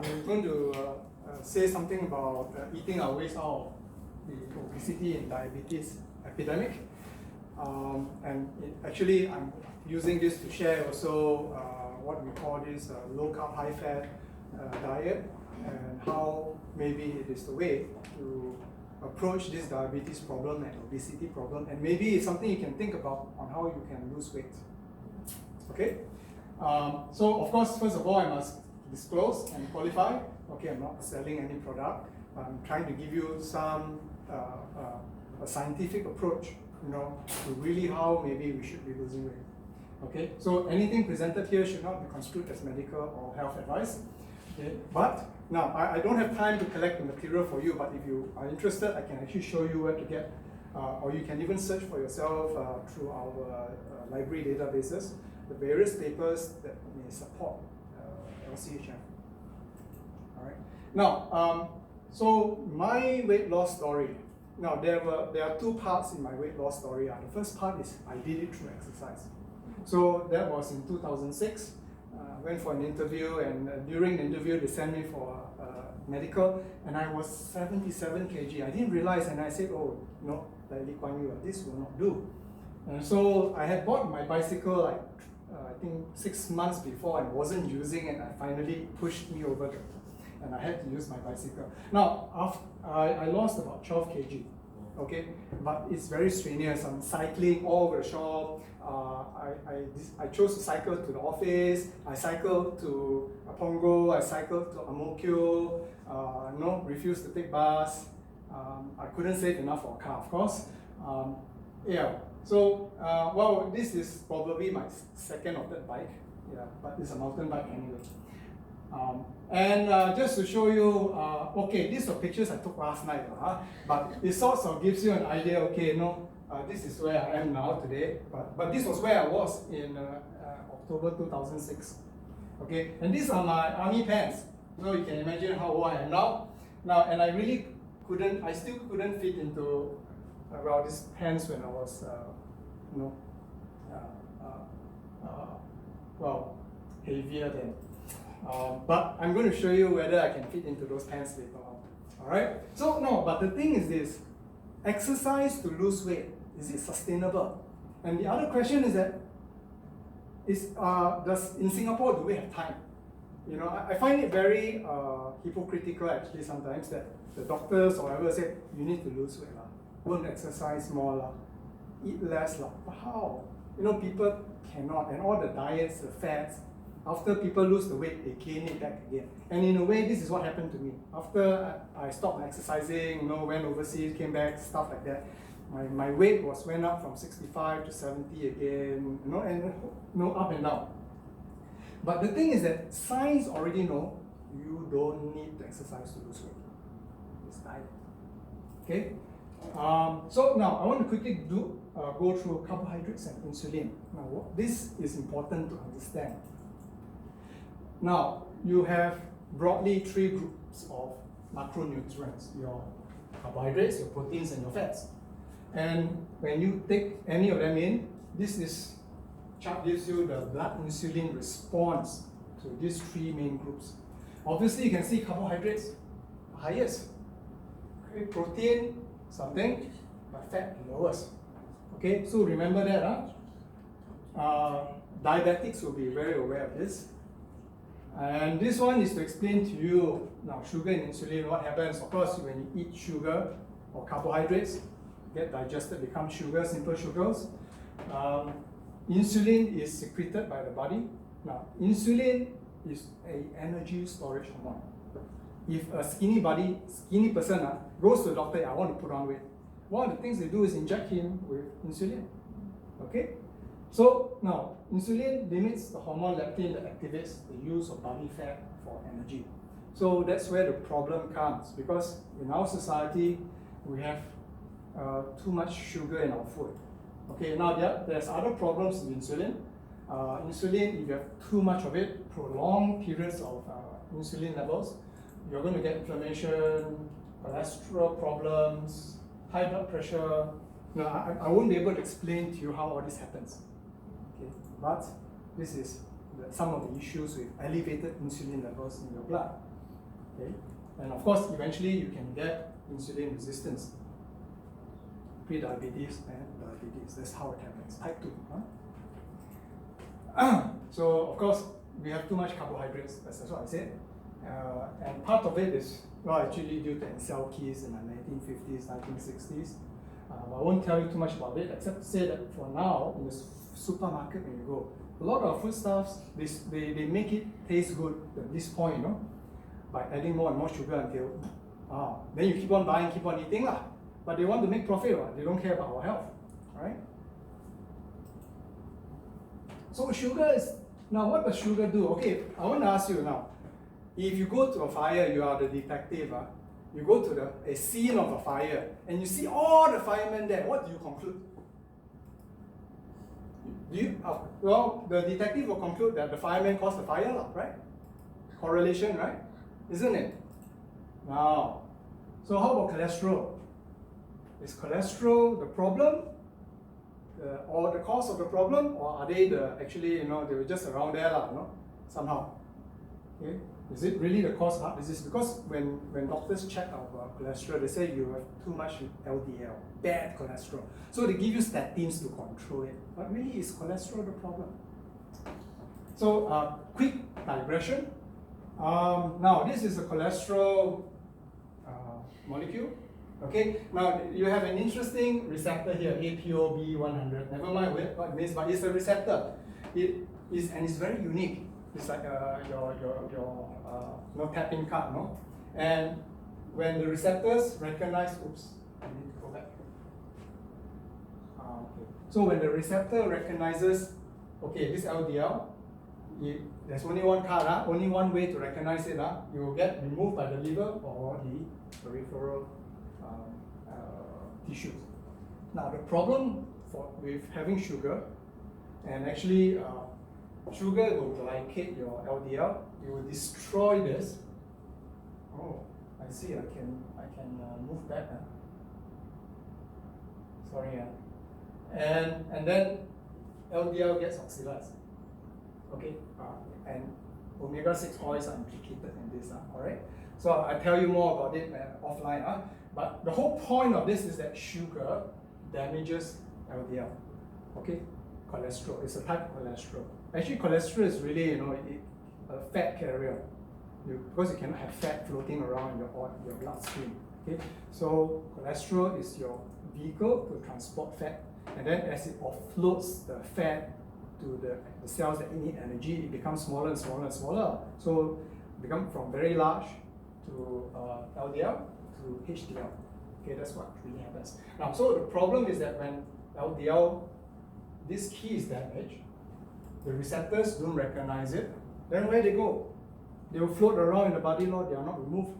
I'm going to say something about eating our ways out of the obesity and diabetes epidemic. Actually, I'm using this to share also what we call this low carb, high fat diet, and how maybe it is the way to approach this diabetes problem and obesity problem, and maybe it's something you can think about on how you can lose weight. Okay? So of course, first of all, I must disclose and qualify. Okay, I'm not selling any product. I'm trying to give you some a scientific approach, to really how maybe we should be losing weight. Okay, so anything presented here should not be construed as medical or health advice. Okay, but now I don't have time to collect the material for you. But if you are interested, I can actually show you where to get, or you can even search for yourself through our library databases, the various papers that may support LCHF. All right. Now, so my weight loss story. Now there are two parts in my weight loss story. The first part is I did it through exercise. So that was in 2006. Went for an interview, and during the interview they sent me for medical, and I was 77 kg. I didn't realize, and I said, oh no, like Lee Kuan Yew, this will not do. And so I had bought my bicycle like I think 6 months before and wasn't using it. I finally pushed me over and I had to use my bicycle. Now, I lost about 12 kg, okay? But it's very strenuous. I'm cycling all over the shop. I chose to cycle to the office. I cycled to Pongo. I cycled to Ang Mo Kio. Refused to take bus. I couldn't save enough for a car, of course. So, well, this is probably my second or third bike. Yeah, but it's a mountain bike anyway. Just to show you, okay, these are pictures I took last night, but it sort of gives you an idea, okay, this is where I am now today, but this was where I was in October 2006. Okay, and these are my army pants. So you can imagine how old I am now. And I really I still couldn't fit into these pants when I was, heavier then. But I'm going to show you whether I can fit into those pants later on. All right? So, but the thing is this, exercise to lose weight, is it sustainable? And the other question is that, in Singapore, do we have time? I find it very hypocritical actually sometimes that the doctors or whatever say, you need to lose weight, won't exercise more, eat less. But how? People cannot, and all the diets, the fats, after people lose the weight, they gain it back again. And in a way, this is what happened to me. After I stopped exercising, went overseas, came back, stuff like that, my weight went up from 65 to 70 again, and up and down. But the thing is that science already know you don't need to exercise to lose weight. It's diet. Okay? So now I want to quickly go through carbohydrates and insulin. Now, this is important to understand. Now, you have broadly 3 groups of macronutrients: your carbohydrates, your proteins, and your fats. And when you take any of them in, this chart gives you the blood insulin response to these 3 main groups. Obviously, you can see carbohydrates the highest. Okay, protein, something, but fat lowest. Okay, so remember that. Diabetics will be very aware of this. And this one is to explain to you, now sugar and insulin, what happens. Of course, when you eat sugar or carbohydrates, get digested, become sugar, simple sugars. Insulin is secreted by the body. Now, insulin is an energy storage hormone. If a skinny person goes to the doctor, I want to put on weight, one of the things they do is inject him with insulin. Okay? So now, insulin limits the hormone leptin that activates the use of body fat for energy. So that's where the problem comes, because in our society, we have too much sugar in our food. Okay, now there's other problems with insulin. Insulin, if you have too much of it, prolonged periods of insulin levels, you're going to get inflammation, cholesterol problems, high blood pressure. I won't be able to explain to you how all this happens. Okay, but this is some of the issues with elevated insulin levels in your blood. Okay? And of course, eventually you can get insulin resistance, pre-diabetes and diabetes. That's how it happens. Type 2. So of course, we have too much carbohydrates. That's what I said. And part of it is actually due to cell keys in the 1950s, 1960s. I won't tell you too much about it, except to say that for now, in the supermarket when you go, a lot of foodstuffs, they make it taste good at this point, by adding more and more sugar until, then you keep on buying, keep on eating lah. But they want to make profit, they don't care about our health, right? So sugar is, now what does sugar do? Okay, I want to ask you now, if you go to a fire, you are the detective, you go to a scene of a fire, and you see all the firemen there, what do you conclude? Well, the detective will conclude that the fireman caused the fire, right? Correlation, right? Isn't it? Now, so how about cholesterol? Is cholesterol the problem, or the cause of the problem, or are they actually, they were just around there, somehow? Okay? Is it really the cause of heart disease? Because when doctors check our cholesterol, they say you have too much LDL, bad cholesterol. So they give you statins to control it. But really, is cholesterol the problem? So, quick digression. Now, this is a cholesterol molecule. Okay, now you have an interesting receptor here, ApoB100. Never mind what it means, but it's a receptor. It is, and it's very unique. It's like your tapping card, no? And when the receptors recognize, oops, I need to go back. Okay. So when the receptor recognizes, okay, this LDL, there's only one card, only one way to recognize it. You will get removed by the liver or the peripheral tissues. Now the problem with having sugar, and actually sugar will glycate your LDL. It will destroy this. Oh, I see. I can move back. Sorry. And then LDL gets oxidized. Okay. And omega-6 oils are implicated in this. All right. So I'll tell you more about it offline. But the whole point of this is that sugar damages LDL. Okay. Cholesterol. It's a type of cholesterol. Actually, cholesterol is really, a fat carrier, because you cannot have fat floating around in your bloodstream. Okay, so cholesterol is your vehicle to transport fat, and then as it offloads the fat to the cells that need energy, it becomes smaller and smaller and smaller. So, become from very large to LDL to HDL. Okay, that's what really happens. Now, so the problem is that when LDL, this key is damaged, the receptors don't recognize it, then where they go? They will float around in the body, they are not removed.